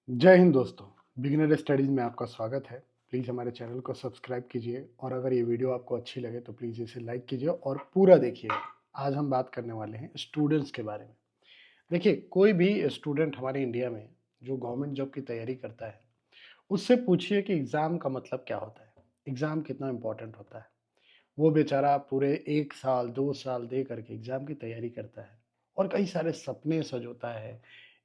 जय हिंद दोस्तों। Beginner studies में आपका स्वागत है। प्लीज़ हमारे चैनल को सब्सक्राइब कीजिए और अगर ये वीडियो आपको अच्छी लगे तो प्लीज़ इसे लाइक कीजिए और पूरा देखिए। आज हम बात करने वाले हैं स्टूडेंट्स के बारे में। देखिए, कोई भी स्टूडेंट हमारे इंडिया में जो गवर्नमेंट जॉब की तैयारी करता है, उससे पूछिए कि एग्ज़ाम का मतलब क्या होता है? एग्ज़ाम कितना इम्पोर्टेंट होता है? वो बेचारा पूरे 1 साल, 2 साल दे करके एग्ज़ाम की तैयारी करता है और कई सारे सपने सजोता है।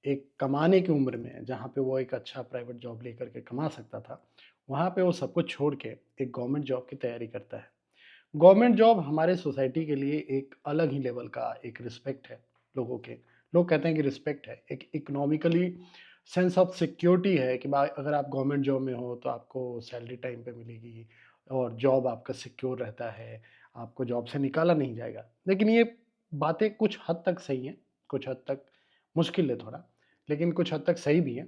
एक कमाने की उम्र में जहाँ पे वो एक अच्छा प्राइवेट जॉब लेकर के कमा सकता था, वहाँ पे वो सब कुछ छोड़ के एक गवर्नमेंट जॉब की तैयारी करता है। गवर्नमेंट जॉब हमारे सोसाइटी के लिए एक अलग ही लेवल का एक रिस्पेक्ट है लोगों के। लोग कहते हैं कि रिस्पेक्ट है, एक इकोनॉमिकली सेंस ऑफ सिक्योरिटी है कि भाई अगर आप गवर्नमेंट जॉब में हो तो आपको सैलरी टाइम पे मिलेगी और जॉब आपका सिक्योर रहता है, आपको जॉब से निकाला नहीं जाएगा। लेकिन ये बातें कुछ हद तक सही हैं, कुछ हद तक मुश्किल है थोड़ा, लेकिन कुछ हद तक सही भी है।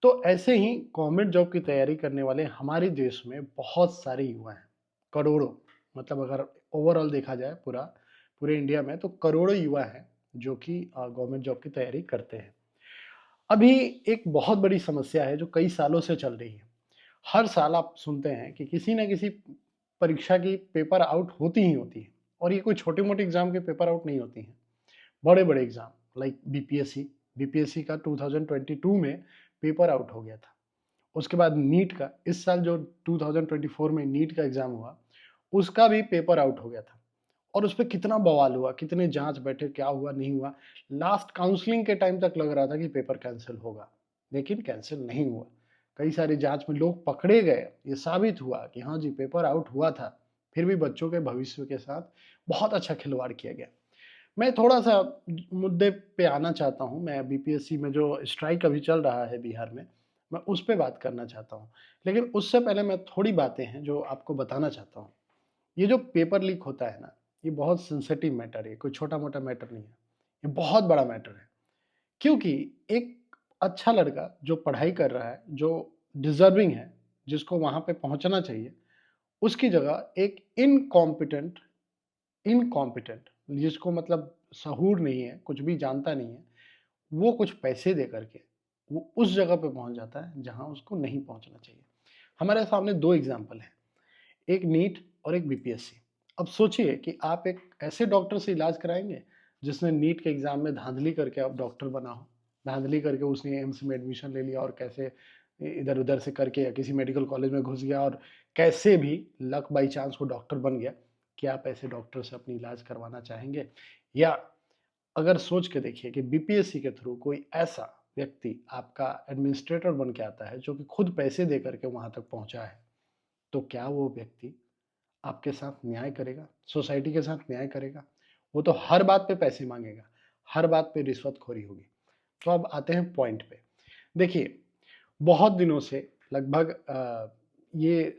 तो ऐसे ही गवर्नमेंट जॉब की तैयारी करने वाले हमारे देश में बहुत सारे युवा हैं, करोड़ों। मतलब अगर ओवरऑल देखा जाए पूरे इंडिया में तो करोड़ों युवा हैं जो कि गवर्नमेंट जॉब की तैयारी करते हैं। अभी एक बहुत बड़ी समस्या है जो कई सालों से चल रही है। हर साल आप सुनते हैं कि किसी न किसी परीक्षा की पेपर आउट होती ही होती है और ये कोई छोटे-मोटे एग्ज़ाम के पेपर आउट नहीं होती हैं। बड़े-बड़े एग्ज़ाम लाइक बीपीएससी का 2022 में पेपर आउट हो गया था। उसके बाद नीट का इस साल जो 2024 में नीट का एग्ज़ाम हुआ, उसका भी पेपर आउट हो गया था और उसपे कितना बवाल हुआ, कितने जाँच बैठे, क्या हुआ, नहीं हुआ। लास्ट काउंसलिंग के टाइम तक लग रहा था कि पेपर कैंसल होगा, लेकिन कैंसल नहीं हुआ। कई सारी जाँच में लोग पकड़े गए, ये साबित हुआ कि हाँ जी, पेपर आउट हुआ था, फिर भी बच्चों के भविष्य के साथ बहुत अच्छा खिलवाड़ किया गया। मैं थोड़ा-सा मुद्दे पे आना चाहता हूँ। मैं बीपीएससी में जो स्ट्राइक अभी चल रहा है बिहार में, मैं उस पे बात करना चाहता हूँ। लेकिन उससे पहले मैं थोड़ी बातें हैं जो आपको बताना चाहता हूँ। ये जो पेपर लीक होता है ना, ये बहुत सेंसिटिव मैटर है, कोई छोटा-मोटा मैटर नहीं है। ये बहुत बड़ा मैटर है। क्योंकि एक अच्छा लड़का जो पढ़ाई कर रहा है, जो डिज़र्विंग है, जिसको वहाँ पे पहुँचना चाहिए, उसकी जगह एक इनकॉम्पिटेंट जिसको मतलब सहूर नहीं है, कुछ भी जानता नहीं है, वो कुछ पैसे दे कर के वो उस जगह पे पहुँच जाता है जहाँ उसको नहीं पहुँचना चाहिए। हमारे सामने 2 एग्ज़ाम्पल हैं, एक नीट और एक बीपीएससी। अब सोचिए कि आप एक ऐसे डॉक्टर से इलाज कराएँगे, जिसने नीट के एग्ज़ाम में धाँधली करके अब डॉक्टर बना हो। धाँधली करके उसने एम्स में एडमिशन ले लिया और कैसे इधर-उधर से करके या किसी मेडिकल कॉलेज में घुस गया और कैसे भी लक बाय चांस वो डॉक्टर बन गया। क्या आप ऐसे डॉक्टर से अपनी इलाज करवाना चाहेंगे? या अगर सोच के देखिए कि बीपीएससी के थ्रू कोई ऐसा व्यक्ति आपका एडमिनिस्ट्रेटर बन के आता है, जो कि खुद पैसे दे कर के वहाँ तक पहुँचा है, तो क्या वो व्यक्ति आपके साथ न्याय करेगा? सोसाइटी के साथ न्याय करेगा? वो तो हर बात पे पैसे माँगेगा, हर बात पे रिश्वतखोरी होगी। तो अब आते हैं पॉइंट पे। देखिए, बहुत दिनों से लगभग ये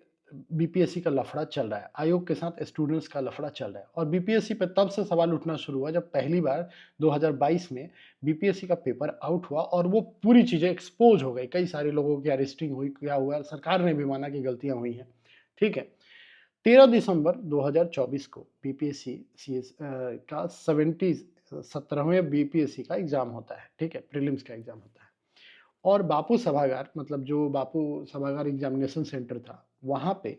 बीपीएससी का लफड़ा चल रहा है, आयोग के साथ स्टूडेंट्स का लफड़ा चल रहा है और बीपीएससी पे तब से सवाल उठना शुरू हुआ जब पहली बार 2022 में बीपीएससी का पेपर आउट हुआ और वो पूरी चीज़ें एक्सपोज़ हो गई। कई सारे लोगों की अरेस्टिंग हुई, क्या हुआ, सरकार ने भी माना कि गलतियाँ हुई हैं, ठीक है। 13 दिसंबर 2024 को बीपीएससी का 17वें बीपीएससी का एग्ज़ाम होता है, ठीक है? प्रीलिम्स का एग्ज़ाम होता है और बापू सभागार मतलब जो बापू सभागार एग्ज़ामिनेशन सेंटर था, वहाँ पे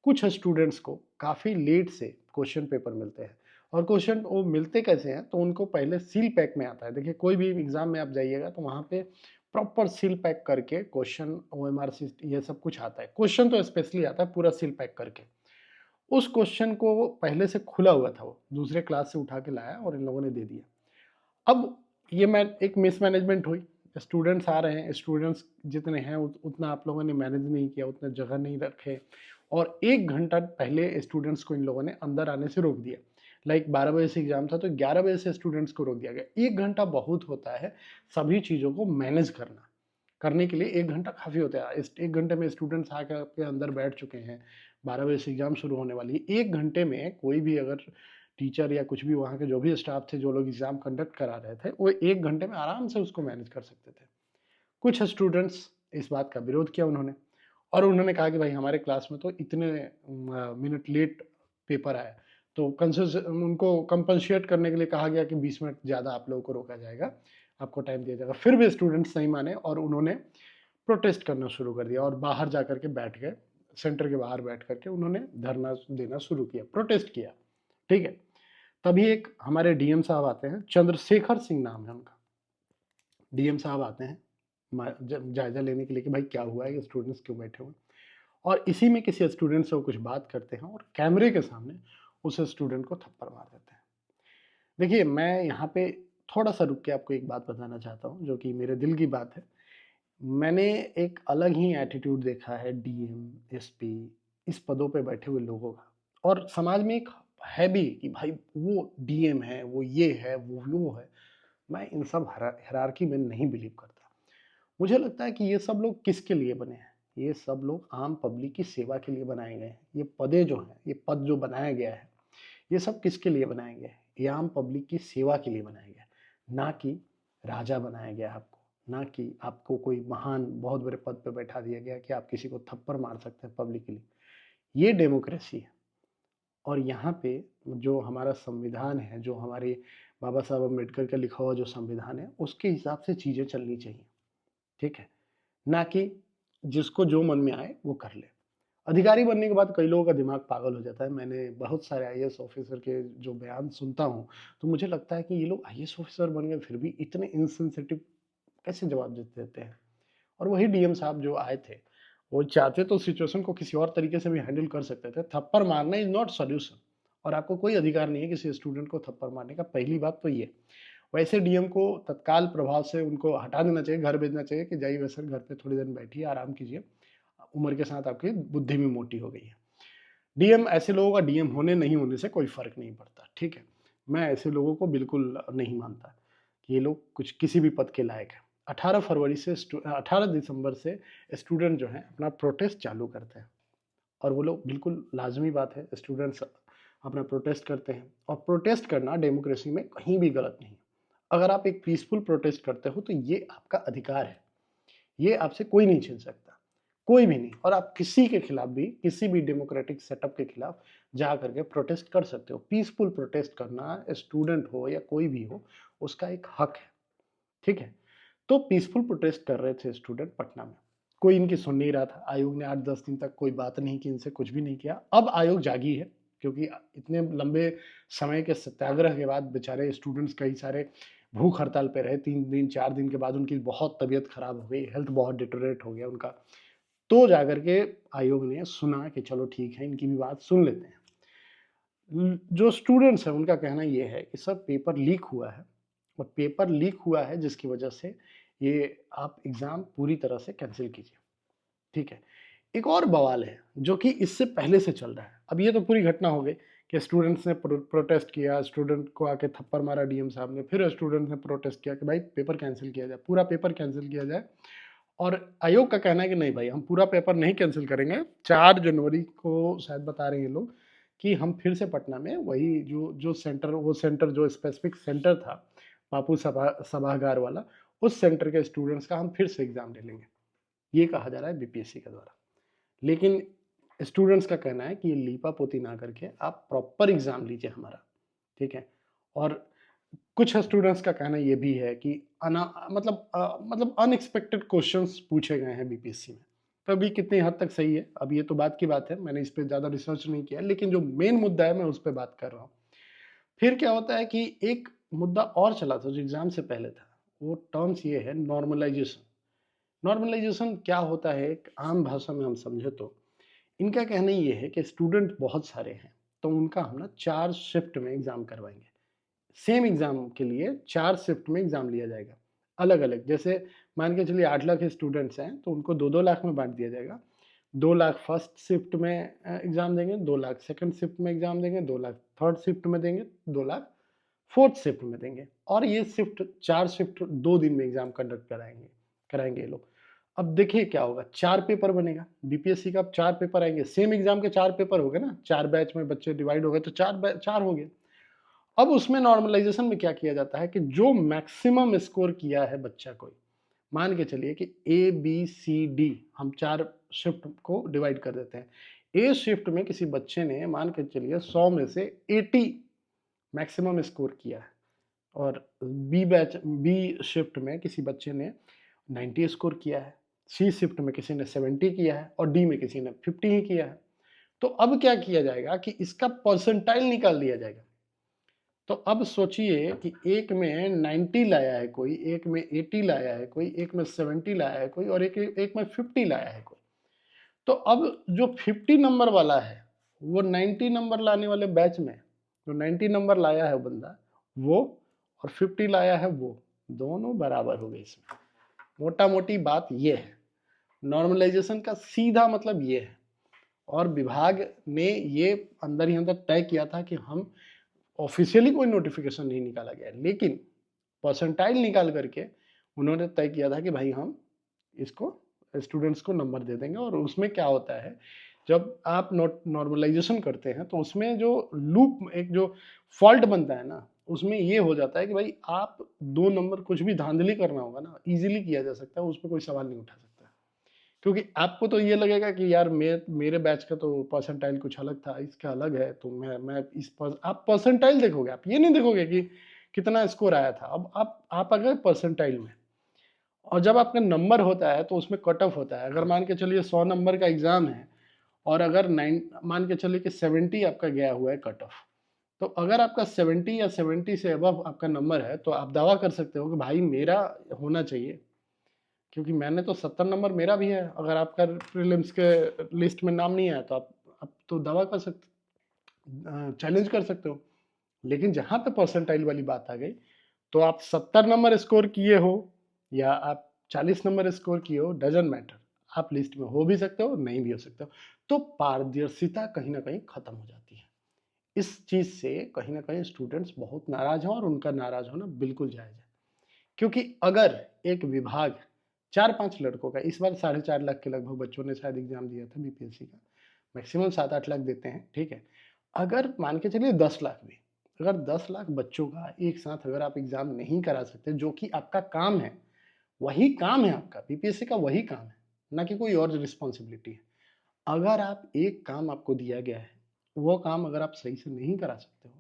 कुछ स्टूडेंट्स को काफ़ी लेट से क्वेश्चन पेपर मिलते हैं और क्वेश्चन वो मिलते कैसे हैं, तो उनको पहले सील पैक में आता है। देखिए, कोई भी एग्ज़ाम में आप जाइएगा तो वहाँ पे प्रॉपर सील पैक करके क्वेश्चन ओएमआर शीट ये सब कुछ आता है। क्वेश्चन तो स्पेशली आता है पूरा सील पैक करके। उस क्वेश्चन को पहले से खुला हुआ था वो, दूसरे क्लास से उठा के लाया और इन लोगों ने दे दिया। अब ये मैं एक मिसमैनेजमेंट हुई, स्टूडेंट्स आ रहे हैं, स्टूडेंट्स जितने हैं उतना आप लोगों ने मैनेज नहीं किया, उतने जगह नहीं रखे और 1 घंटा पहले स्टूडेंट्स को इन लोगों ने अंदर आने से रोक दिया। लाइक 12 बजे से एग्ज़ाम था तो 11 बजे से स्टूडेंट्स को रोक दिया गया। 1 घंटा बहुत होता है सभी चीज़ों को मैनेज करना। करने के लिए 1 घंटा काफ़ी होता है। इस 1 घंटे में स्टूडेंट्स आके आपके अंदर बैठ चुके हैं, 12 बजे से एग्ज़ाम शुरू होने वाली है। 1 घंटे में कोई भी अगर टीचर या कुछ भी वहाँ के जो भी स्टाफ थे, जो लोग एग्ज़ाम कंडक्ट करा रहे थे, वो 1 घंटे में आराम से उसको मैनेज कर सकते थे। कुछ स्टूडेंट्स इस बात का विरोध किया उन्होंने और उन्होंने कहा कि भाई हमारे क्लास में तो इतने मिनट लेट पेपर आया, तो कंसेस उनको कंपनसेट करने के लिए कहा गया कि 20 मिनट ज़्यादा आप लोगों को रोका जाएगा, आपको टाइम दिया जाएगा। फिर भी स्टूडेंट्स नहीं माने और उन्होंने प्रोटेस्ट करना शुरू कर दिया और बाहर जाकर के बैठ गए, सेंटर के बाहर बैठ करके उन्होंने धरना देना शुरू किया, प्रोटेस्ट किया। ठीक है, तभी एक हमारे डीएम साहब आते हैं, चंद्रशेखर सिंह नाम है उनका। डीएम साहब आते हैं जायजा लेने के लिए कि भाई क्या हुआ है, ये स्टूडेंट्स क्यों बैठे हुए, और इसी में किसी स्टूडेंट से वो कुछ बात करते हैं और कैमरे के सामने उस स्टूडेंट को थप्पड़ मार देते हैं। देखिए, मैं यहाँ पे थोड़ा सा रुक के आपको एक बात बताना चाहता हूँ जो कि मेरे दिल की बात है। मैंने एक अलग ही एटीट्यूड देखा है डीएम, एसपी इस पदों पे बैठे हुए लोगों का, और समाज में एक है भी कि भाई वो डीएम है, वो ये है, वो है। मैं इन सब हायरार्की में नहीं बिलीव करता। मुझे लगता है कि ये सब लोग किसके लिए बने हैं? ये सब लोग आम पब्लिक की सेवा के लिए बनाए गए हैं। ये पदें जो हैं, ये पद जो बनाया गया है, ये सब किसके लिए बनाया गया है? ये आम पब्लिक की सेवा के लिए बनाया गया है, ना कि राजा बनाया गया है आपको, ना कि आपको कोई महान बहुत बड़े पद पे बैठा दिया गया कि आप किसी को थप्पड़ मार सकते हैं पब्लिकली। ये डेमोक्रेसी है, और यहाँ पे जो हमारा संविधान है, जो हमारे बाबा साहब अम्बेडकर का लिखा हुआ जो संविधान है, उसके हिसाब से चीज़ें चलनी चाहिए। ठीक है? ना कि जिसको जो मन में आए वो कर ले। अधिकारी बनने के बाद कई लोगों का दिमाग पागल हो जाता है। मैंने बहुत सारे आईएएस ऑफिसर के जो बयान सुनता हूँ, तो मुझे लगता है कि ये लोग आईएएस ऑफिसर बन गए फिर भी इतने इनसेंसिटिव कैसे जवाब दे देते हैं। और वही डीएम साहब जो आए थे, वो चाहते तो सिचुएशन को किसी और तरीके से भी हैंडल कर सकते थे। थप्पड़ मारना इज़ नॉट सॉल्यूशन, और आपको कोई अधिकार नहीं है किसी स्टूडेंट को थप्पड़ मारने का, पहली बात तो ये। वैसे डीएम को तत्काल प्रभाव से उनको हटा देना चाहिए, घर भेजना चाहिए कि जाइए सर घर पे थोड़ी देर बैठिए, आराम कीजिए। उम्र के साथ आपकी बुद्धि भी मोटी हो गई है। डीएम ऐसे लोगों का डीएम होने नहीं होने से कोई फ़र्क नहीं पड़ता, ठीक है? मैं ऐसे लोगों को बिल्कुल नहीं मानता कि ये लोग कुछ किसी भी पद के लायक हैं। 18 दिसंबर से स्टूडेंट जो हैं अपना प्रोटेस्ट चालू करते हैं, और वो लोग बिल्कुल लाज़मी बात है, स्टूडेंट्स अपना प्रोटेस्ट करते हैं, और प्रोटेस्ट करना डेमोक्रेसी में कहीं भी गलत नहीं है। अगर आप एक पीसफुल प्रोटेस्ट करते हो तो ये आपका अधिकार है, ये आपसे कोई नहीं छीन सकता, कोई भी नहीं। और आप किसी के खिलाफ भी, किसी भी डेमोक्रेटिक सेटअप के खिलाफ जा करके प्रोटेस्ट कर सकते हो। पीसफुल प्रोटेस्ट करना, स्टूडेंट हो या कोई भी हो, उसका एक हक है, ठीक है? तो पीसफुल प्रोटेस्ट कर रहे थे स्टूडेंट पटना में, कोई इनकी सुन नहीं रहा था। आयोग ने 8-10 दिन तक कोई बात नहीं की, इनसे कुछ भी नहीं किया। अब आयोग जागी है, क्योंकि इतने लंबे समय के सत्याग्रह के बाद बेचारे स्टूडेंट्स कई सारे भूख हड़ताल पे रहे। 3 दिन 4 दिन के बाद उनकी बहुत तबीयत खराब हो गई, हेल्थ बहुत डिटेरियोरेट हो गया उनका। तो जाकर के आयोग ने सुना कि चलो ठीक है, इनकी भी बात सुन लेते हैं। जो स्टूडेंट्स हैं उनका कहना ये है कि सर पेपर लीक हुआ है, और पेपर लीक हुआ है जिसकी वजह से ये आप एग्ज़ाम पूरी तरह से कैंसिल कीजिए, ठीक है? एक और बवाल है जो कि इससे पहले से चल रहा है। अब ये तो पूरी घटना हो गई कि स्टूडेंट्स ने प्रोटेस्ट किया, स्टूडेंट को आके थप्पड़ मारा डीएम साहब ने, फिर स्टूडेंट्स ने प्रोटेस्ट किया कि भाई पेपर कैंसिल किया जाए, पूरा पेपर कैंसिल किया जाए। और आयोग का कहना है कि नहीं भाई, हम पूरा पेपर नहीं कैंसिल करेंगे। 4 जनवरी को शायद बता रहे हैं ये लोग कि हम फिर से पटना में वही जो सेंटर, वो सेंटर जो स्पेसिफिक सेंटर था, बापू सभागार वाला, उस सेंटर के स्टूडेंट्स का हम फिर से एग्ज़ाम ले लेंगे। ये कहा जा रहा है बीपीएससी के द्वारा। लेकिन स्टूडेंट्स का कहना है कि ये लीपापोती ना करके आप प्रॉपर एग्ज़ाम लीजिए हमारा, ठीक है? और कुछ स्टूडेंट्स का कहना ये भी है कि मतलब अनएक्सपेक्टेड क्वेश्चंस पूछे गए हैं बीपीएससी में। तो अभी कितनी हद तक सही है, अब ये तो बात की बात है, मैंने इस पे ज़्यादा रिसर्च नहीं किया, लेकिन जो मेन मुद्दा है मैं उस पे बात कर रहा हूँ। फिर क्या होता है कि एक मुद्दा और चला था जो एग्ज़ाम से पहले था, वो टर्म्स ये है नॉर्मलाइज़ेशन। नॉर्मलाइज़ेशन क्या होता है, एक आम भाषा में हम समझे तो इनका कहना ये है कि स्टूडेंट बहुत सारे हैं, तो उनका हम ना 4 शिफ्ट में एग्ज़ाम करवाएँगे। सेम एग्ज़ाम के लिए 4 शिफ्ट में एग्ज़ाम लिया जाएगा, अलग-अलग। जैसे मान के चलिए 8 लाख स्टूडेंट्स हैं, तो उनको 2-2 लाख में बाँट दिया जाएगा। 2 लाख फर्स्ट शिफ्ट में एग्ज़ाम देंगे, 2 लाख सेकंड शिफ्ट में एग्ज़ाम देंगे, 2 लाख थर्ड शिफ्ट में देंगे, 2 लाख फोर्थ शिफ्ट में देंगे, और ये शिफ्ट 4 शिफ्ट 2 दिन में एग्ज़ाम कंडक्ट कराएँगे ये लोग। अब देखिए क्या होगा, 4 पेपर बनेगा, बीपीएससी का अब 4 पेपर आएँगे, सेम एग्ज़ाम के 4 पेपर हो गए ना, 4 बैच में बच्चे डिवाइड हो गए, तो 4 हो गए। अब उसमें नॉर्मलाइज़ेशन में क्या किया जाता है कि जो मैक्सिमम स्कोर किया है बच्चा कोई, मान के चलिए कि ए, बी, सी, डी, हम 4 शिफ्ट को डिवाइड कर देते हैं। ए शिफ्ट में किसी बच्चे ने मान के चलिए 100 में से 80 मैक्सिमम स्कोर किया है, और बी शिफ्ट में किसी बच्चे ने 90 स्कोर किया है, सी शिफ्ट में किसी ने 70 किया है और डी में किसी ने 50 ही किया है। तो अब क्या किया जाएगा कि इसका परसेंटाइल निकाल दिया जाएगा। तो अब सोचिए कि एक में 90 लाया है कोई, एक में 80 लाया है कोई, एक में 70 लाया है कोई और एक में 50 लाया है कोई। तो अब जो 50 नंबर वाला है वो 90 नंबर लाने वाले बैच में जो 90 नंबर लाया है बंदा वो और 50 लाया है वो, दोनों बराबर हो गए। इसमें मोटा मोटी बात ये है, नॉर्मलाइजेशन का सीधा मतलब ये है। और विभाग ने ये अंदर ही अंदर तय किया था कि हम ऑफिशियली कोई नोटिफिकेशन नहीं निकाला गया, लेकिन परसेंटाइल निकाल करके उन्होंने तय किया था कि भाई हम इसको स्टूडेंट्स को नंबर दे देंगे। और उसमें क्या होता है, जब आप नॉर्मलाइजेशन करते हैं तो उसमें जो लूप, एक जो फॉल्ट बनता है ना, उसमें ये हो जाता है कि भाई आप 2 नंबर कुछ भी धांधली करना होगा ना, इजीली किया जा सकता है, उसमें कोई सवाल नहीं उठा सकता। क्योंकि आपको तो ये लगेगा कि यार मेरे बैच का तो परसेंटाइल कुछ अलग था, इसका अलग है, तो मैं आप परसेंटाइल देखोगे, आप ये नहीं देखोगे कि कितना स्कोर आया था। अब आप अगर परसेंटाइल में, और जब आपका नंबर होता है तो उसमें कट ऑफ होता है। अगर मान के चलिए 100 नंबर का एग्जाम है और अगर मान के चलिए कि 70 आपका गया हुआ है कट ऑफ, तो अगर आपका 70 या 70 से अबव आपका नंबर है तो आप दावा कर सकते हो कि भाई मेरा होना चाहिए, क्योंकि मैंने तो 70 नंबर मेरा भी है। अगर आपका प्रीलिम्स के लिस्ट में नाम नहीं आया तो आप तो दावा कर सकते, चैलेंज कर सकते हो। लेकिन जहां पे परसेंटाइल वाली बात आ गई, तो आप 70 नंबर स्कोर किए हो या आप 40 नंबर स्कोर किए हो, डजंट मैटर, आप लिस्ट में हो भी सकते हो, नहीं भी हो सकते हो। तो पारदर्शिता कहीं ना कहीं खत्म हो जाती है। इस चीज से कहीं ना कहीं स्टूडेंट्स बहुत नाराज हैं और उनका नाराज होना बिल्कुल जायज है। क्योंकि अगर एक विभाग 4-5 लड़कों का, इस बार 4.5 लाख के लगभग बच्चों ने शायद एग्जाम दिया था बीपीएससी का, मैक्सिमम 7-8 लाख देते हैं, ठीक है। अगर मान के चलिए 10 लाख भी, अगर 10 लाख बच्चों का एक साथ अगर आप एग्जाम नहीं करा सकते, जो कि आपका काम है, वही काम है आपका, बीपीएससी का वही काम है, ना कि कोई और रिस्पॉन्सिबिलिटी है। अगर आप एक काम आपको दिया गया है, वो काम अगर आप सही से नहीं करा सकते हो,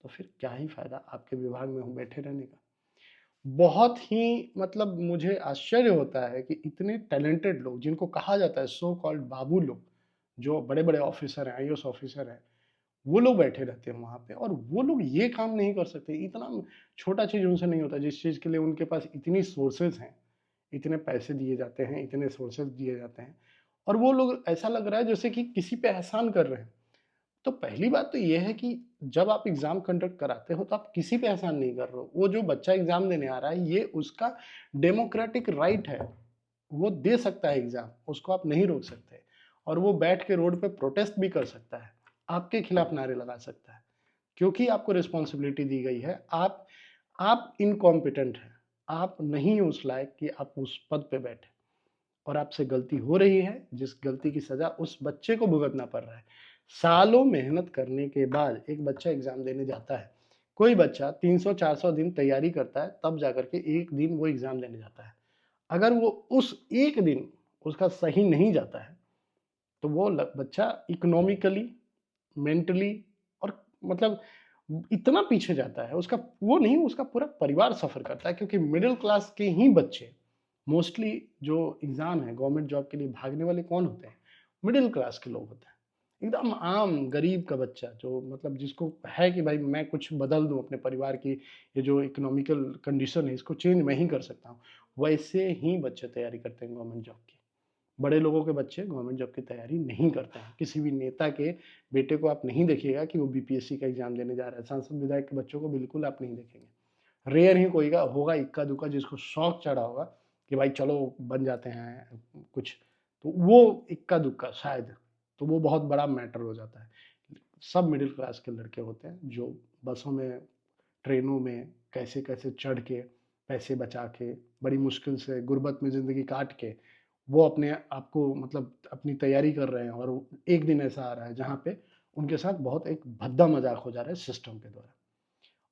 तो फिर क्या ही फायदा आपके विभाग में बैठे रहने का। बहुत ही मतलब मुझे आश्चर्य होता है कि इतने टैलेंटेड लोग, जिनको कहा जाता है सो कॉल्ड बाबू लोग, जो बड़े बड़े ऑफिसर हैं, आईएएस ऑफिसर हैं, वो लोग बैठे रहते हैं वहां पे, और वो लोग ये काम नहीं कर सकते। इतना छोटा चीज उनसे नहीं होता जिस चीज के लिए उनके पास इतनी सोर्सेज हैं, इतने पैसे दिए जाते हैं, इतने सोर्सेज दिए जाते हैं, और वो लोग ऐसा लग रहा है जैसे कि किसी पे एहसान कर रहे हैं। तो पहली बात तो ये है कि जब आप एग्जाम कंडक्ट कराते हो तो आप किसी पे एहसान नहीं कर रहे हो। वो जो बच्चा एग्जाम देने आ रहा है, ये उसका डेमोक्रेटिक राइट है, वो दे सकता है एग्जाम, उसको आप नहीं रोक सकते। और वो बैठ के रोड पे प्रोटेस्ट भी कर सकता है, आपके खिलाफ नारे लगा सकता है, क्योंकि आपको रिस्पॉन्सिबिलिटी दी गई है। आप इनकॉम्पिटेंट हैं, आप नहीं उस लायक कि आप उस पद पे बैठे, और आपसे गलती हो रही है, जिस गलती की सजा उस बच्चे को भुगतना पड़ रहा है। सालों मेहनत करने के बाद एक बच्चा एग्जाम देने जाता है। कोई बच्चा 300-400 दिन तैयारी करता है, तब जाकर के एक दिन वो एग्जाम देने जाता है। अगर वो उस एक दिन उसका सही नहीं जाता है, तो वो बच्चा इकोनॉमिकली, मेंटली, और मतलब इतना पीछे जाता है, उसका वो नहीं, उसका पूरा परिवार सफर करता है। क्योंकि मिडिल क्लास के ही बच्चे मोस्टली, जो एग्जाम है गवर्नमेंट जॉब के लिए भागने वाले कौन होते हैं, मिडिल क्लास के लोग होते हैं। एकदम आम गरीब का बच्चा, जो मतलब जिसको है कि भाई मैं कुछ बदल दूं अपने परिवार की, ये जो इकोनॉमिकल कंडीशन है इसको चेंज मैं ही कर सकता हूँ, वैसे ही बच्चे तैयारी करते हैं गवर्नमेंट जॉब की। बड़े लोगों के बच्चे गवर्नमेंट जॉब की तैयारी नहीं करते हैं। किसी भी नेता के बेटे को आप नहीं देखिएगा कि वो बीपीएससी का एग्जाम देने जा रहा है। सांसद विधायक के बच्चों को बिल्कुल आप नहीं देखेंगे। रेयर ही कोई का होगा, इक्का दुक्का, जिसको शौक चढ़ा होगा कि भाई चलो बन जाते हैं कुछ, तो वो इक्का दुक्का शायद, तो वो बहुत बड़ा मैटर हो जाता है। सब मिडिल क्लास के लड़के होते हैं जो बसों में, ट्रेनों में कैसे कैसे चढ़ के, पैसे बचा के, बड़ी मुश्किल से गुर्बत में ज़िंदगी काट के वो अपने आप को मतलब अपनी तैयारी कर रहे हैं, और एक दिन ऐसा आ रहा है जहाँ पे उनके साथ बहुत एक भद्दा मजाक हो जा रहा है सिस्टम के द्वारा।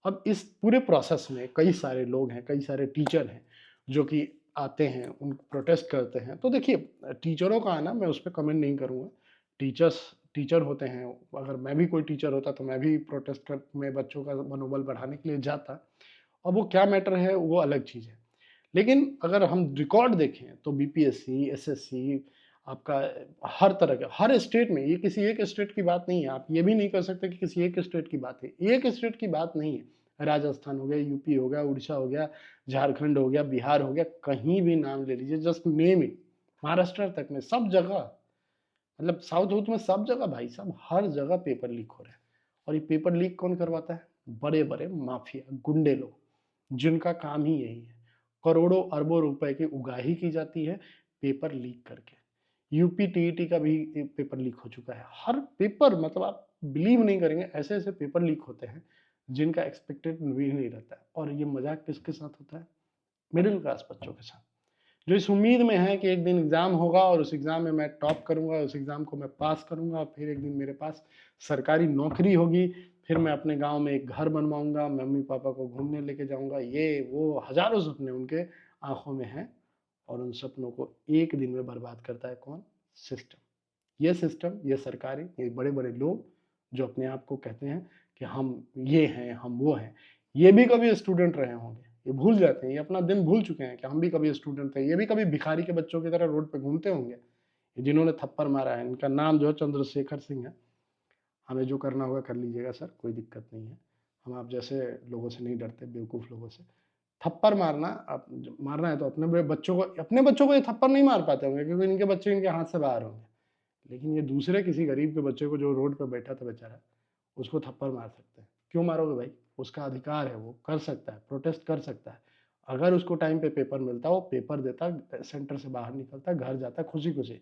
अब इस पूरे प्रोसेस में कई सारे लोग हैं, कई सारे टीचर हैं जो कि आते हैं, उन प्रोटेस्ट करते हैं। तो देखिए, टीचरों का आना मैं उस पर कमेंट नहीं करूँगा। टीचर्स टीचर होते हैं, अगर मैं भी कोई टीचर होता तो मैं भी प्रोटेस्ट कर में बच्चों का मनोबल बढ़ाने के लिए जाता। अब वो क्या मैटर है वो अलग चीज़ है। लेकिन अगर हम रिकॉर्ड देखें तो बीपीएससी, एसएससी, आपका हर तरह के, हर स्टेट में, ये किसी एक स्टेट की बात नहीं है, आप ये भी नहीं कर सकते कि किसी एक स्टेट की बात है, एक स्टेट की बात नहीं है। राजस्थान हो गया, यूपी हो गया, उड़ीसा हो गया, झारखंड हो गया, बिहार हो गया, कहीं भी नाम ले लीजिए, जस्ट नेम इट, महाराष्ट्र तक में, सब जगह, मतलब साउथ साउथ में सब जगह भाई साहब, हर जगह पेपर लीक हो रहा है। और ये पेपर लीक कौन करवाता है? बड़े बड़े माफिया, गुंडे लोग, जिनका काम ही यही है। करोड़ों अरबों रुपए की उगाही की जाती है पेपर लीक करके। यूपी टीईटी का भी पेपर लीक हो चुका है। हर पेपर, मतलब आप बिलीव नहीं करेंगे, ऐसे ऐसे पेपर लीक होते हैं जिनका एक्सपेक्टेड भी नहीं रहता है। और ये मजाक किसके साथ होता है? मिडिल क्लास बच्चों के साथ, जो इस उम्मीद में है कि एक दिन एग्जाम होगा और उस एग्जाम में मैं टॉप करूंगा, उस एग्जाम को मैं पास करूंगा, फिर एक दिन मेरे पास सरकारी नौकरी होगी, फिर मैं अपने गांव में एक घर बनवाऊंगा, मम्मी पापा को घूमने लेके जाऊंगा, ये वो हजारों सपने उनके आंखों में हैं। और उन सपनों को एक दिन में बर्बाद करता है कौन? सिस्टम, ये सरकारें, ये बड़े बड़े लोग जो अपने आप को कहते हैं कि हम ये हैं, हम वो हैं। ये भी कभी स्टूडेंट रहे होंगे, ये भूल जाते हैं, ये अपना दिन भूल चुके हैं कि हम भी कभी स्टूडेंट थे। ये भी कभी भिखारी के बच्चों की तरह रोड पे घूमते होंगे, जिन्होंने थप्पड़ मारा है। इनका नाम जो है चंद्रशेखर सिंह है। हमें जो करना होगा कर लीजिएगा सर, कोई दिक्कत नहीं है। हम आप जैसे लोगों से नहीं डरते, बेवकूफ़ लोगों से। थप्पड़ मारना, आप मारना है तो अपने बच्चों को ये थप्पड़ नहीं मार पाते होंगे, क्योंकि इनके बच्चे इनके हाथ से बाहर होंगे। लेकिन ये दूसरे किसी गरीब के बच्चे को, जो रोड पे बैठा था बेचारा, उसको थप्पड़ मार सकते हैं। क्यों मारोगे भाई? उसका अधिकार है, वो कर सकता है, प्रोटेस्ट कर सकता है। अगर उसको टाइम पे पेपर मिलता, वो पेपर देता, सेंटर से बाहर निकलता, घर जाता खुशी खुशी।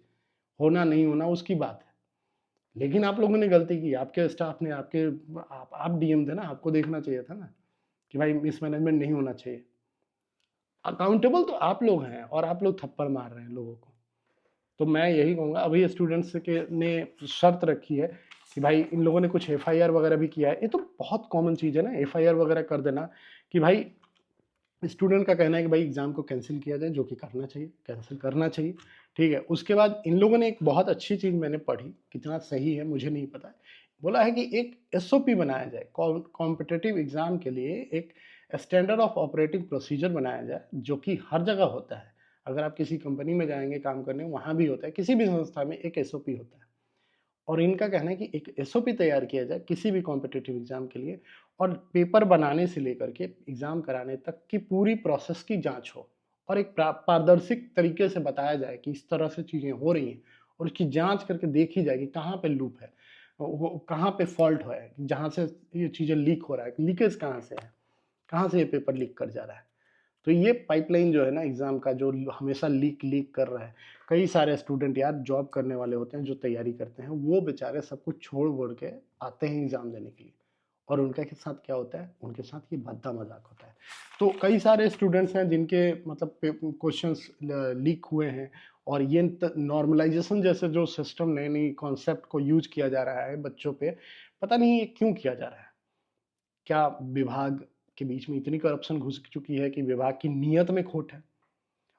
होना नहीं होना उसकी बात है। लेकिन आप लोगों ने गलती की, आपके स्टाफ ने, आप डीएम थे ना, आपको देखना चाहिए था ना कि भाई मिसमैनेजमेंट नहीं होना चाहिए। अकाउंटेबल तो आप लोग हैं, और आप लोग थप्पड़ मार रहे हैं लोगों को। तो मैं यही कहूँगा, अभी स्टूडेंट्स के ने शर्त रखी है कि भाई इन लोगों ने कुछ एफआईआर वगैरह भी किया है। ये तो बहुत कॉमन चीज़ है ना, एफआईआर वगैरह कर देना कि भाई, स्टूडेंट का कहना है कि भाई एग्जाम को कैंसिल किया जाए, जो कि करना चाहिए, कैंसिल करना चाहिए। ठीक है, उसके बाद इन लोगों ने एक बहुत अच्छी चीज़ मैंने पढ़ी, कितना सही है मुझे नहीं पता है, बोला है कि एक एसओपी बनाया जाए कॉम्पिटिटिव एग्जाम के लिए, एक स्टैंडर्ड ऑफ ऑपरेटिंग प्रोसीजर बनाया जाए, जो कि हर जगह होता है। अगर आप किसी कंपनी में जाएंगे काम करने, वहाँ भी होता है, किसी भी संस्था में एक एसओपी होता है। और इनका कहना है कि एक एसओपी तैयार किया जाए किसी भी कॉम्पिटिटिव एग्जाम के लिए, और पेपर बनाने से लेकर के एग्जाम कराने तक की पूरी प्रोसेस की जांच हो, और एक पारदर्शी तरीके से बताया जाए कि इस तरह से चीज़ें हो रही हैं, और उसकी जांच करके देखी जाए कि कहाँ पे लूप है, वो कहाँ पे फॉल्ट है, जहाँ से ये चीज़ें लीक हो रहा है, लीकेज कहाँ से है, कहाँ से ये पेपर लीक कर जा रहा है। तो ये पाइपलाइन जो है ना एग्ज़ाम का, जो हमेशा लीक लीक कर रहा है, कई सारे स्टूडेंट यार जॉब करने वाले होते हैं, जो तैयारी करते हैं, वो बेचारे सब कुछ छोड़ वोड़ के आते हैं एग्ज़ाम देने के लिए। और उनके के साथ क्या होता है? उनके साथ ये भद्दा मजाक होता है। तो कई सारे स्टूडेंट्स हैं जिनके मतलब क्वेश्चंस लीक हुए हैं, और ये नॉर्मलाइजेशन जैसे जो सिस्टम, नई नई कॉन्सेप्ट को यूज किया जा रहा है बच्चों पे, पता नहीं ये क्यों किया जा रहा है। क्या विभाग के बीच में इतनी करप्शन घुस चुकी है कि विभाग की नीयत में खोट है?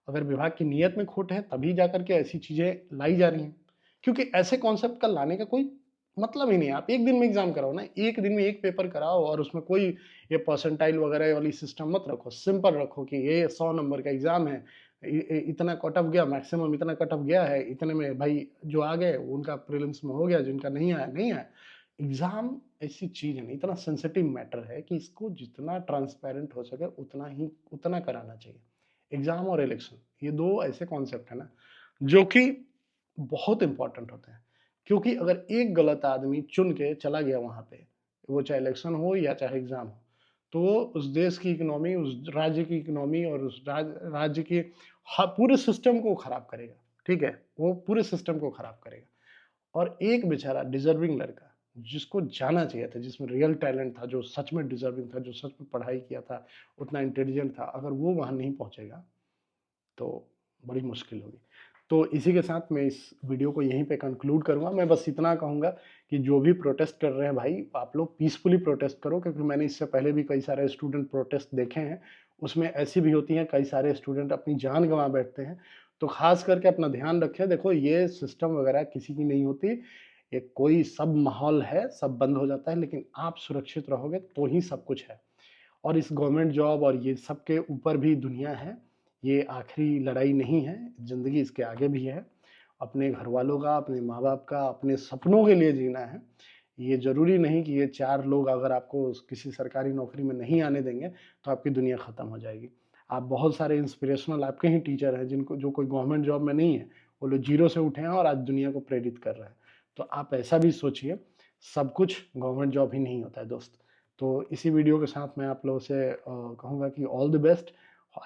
अगर विभाग की नीयत में खोट है तभी जाकर के ऐसी चीजें लाई जा रही हैं, क्योंकि ऐसे कॉन्सेप्ट का लाने का कोई मतलब ही नहीं है। आप एक दिन में एग्जाम कराओ ना, एक दिन में एक पेपर कराओ, और उसमें कोई ये परसेंटाइल वगैरह वाली सिस्टम मत रखो, सिंपल रखो कि ये 100 नंबर का एग्जाम है, इतना कट ऑफ गया, मैक्सिमम इतना कट ऑफ गया है, इतने में भाई जो आ गए उनका प्रीलिम्स में हो गया, जिनका नहीं आया नहीं आया। एग्जाम ऐसी चीज है ना, इतना सेंसिटिव मैटर है कि इसको जितना ट्रांसपेरेंट हो सके उतना कराना चाहिए। एग्जाम और इलेक्शन, ये दो ऐसे कॉन्सेप्ट है ना जो कि बहुत इंपॉर्टेंट होते हैं। क्योंकि अगर एक गलत आदमी चुन के चला गया वहां पे, वो चाहे इलेक्शन हो या चाहे एग्जाम हो, तो वो उस देश की इकोनॉमी, उस राज्य की इकोनॉमी, और उस राज्य के पूरे सिस्टम को खराब करेगा। ठीक है, वो पूरे सिस्टम को खराब करेगा। और एक बेचारा डिजर्विंग लड़का, जिसको जाना चाहिए था, जिसमें रियल टैलेंट था, जो सच में डिजर्विंग था, जो सच में पढ़ाई किया था, उतना इंटेलिजेंट था, अगर वो वहां नहीं पहुंचेगा तो बड़ी मुश्किल होगी। तो इसी के साथ मैं इस वीडियो को यहीं पे कंक्लूड करूंगा। मैं बस इतना कहूंगा कि जो भी प्रोटेस्ट कर रहे हैं भाई, आप लोग पीसफुली प्रोटेस्ट करो, क्योंकि मैंने इससे पहले भी कई सारे स्टूडेंट प्रोटेस्ट देखे हैं। उसमें ऐसी भी होती हैं, कई सारे स्टूडेंट अपनी जान गंवा बैठते हैं। तो खास करके अपना ध्यान रखें। देखो, ये सिस्टम वगैरह किसी की नहीं होती, ये कोई सब माहौल है, सब बंद हो जाता है, लेकिन आप सुरक्षित रहोगे तो ही सब कुछ है। और इस गवर्नमेंट जॉब और ये सब के ऊपर भी दुनिया है, ये आखिरी लड़ाई नहीं है, ज़िंदगी इसके आगे भी है। अपने घरवालों का, अपने माँ-बाप का, अपने सपनों के लिए जीना है। ये ज़रूरी नहीं कि ये 4 लोग अगर आपको किसी सरकारी नौकरी में नहीं आने देंगे, तो आपकी दुनिया ख़त्म हो जाएगी। आप बहुत सारे इंस्पिरेशनल आपके ही टीचर हैं जिनको जो कोई गवर्नमेंट जॉब में नहीं है, वो लोग ज़ीरो से उठे हैं और आज दुनिया को प्रेरित कर रहे हैं। तो आप ऐसा भी सोचिए, सब कुछ गवर्नमेंट जॉब ही नहीं होता है दोस्त। तो इसी वीडियो के साथ मैं आप लोगों से कहूँगा कि all the best.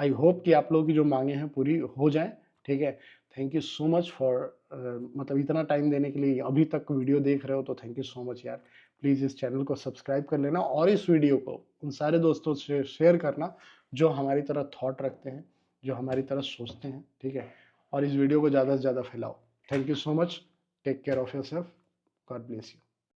I hope कि आप लोगों की जो माँगें हैं पूरी हो जाएँ, ठीक है? Thank you so much for मतलब इतना टाइम देने के लिए, अभी तक वीडियो देख रहे हो तो थैंक यू सो मच यार। प्लीज़ इस चैनल को सब्सक्राइब कर लेना और इस वीडियो को उन सारे दोस्तों से शेयर करना जो हमारी तरह थॉट रखते हैं, जो हमारी तरह सोचते हैं, ठीक है? और इस वीडियो को ज़्यादा से ज़्यादा फैलाओ। Thank you so much. Take care of yourself. God bless you.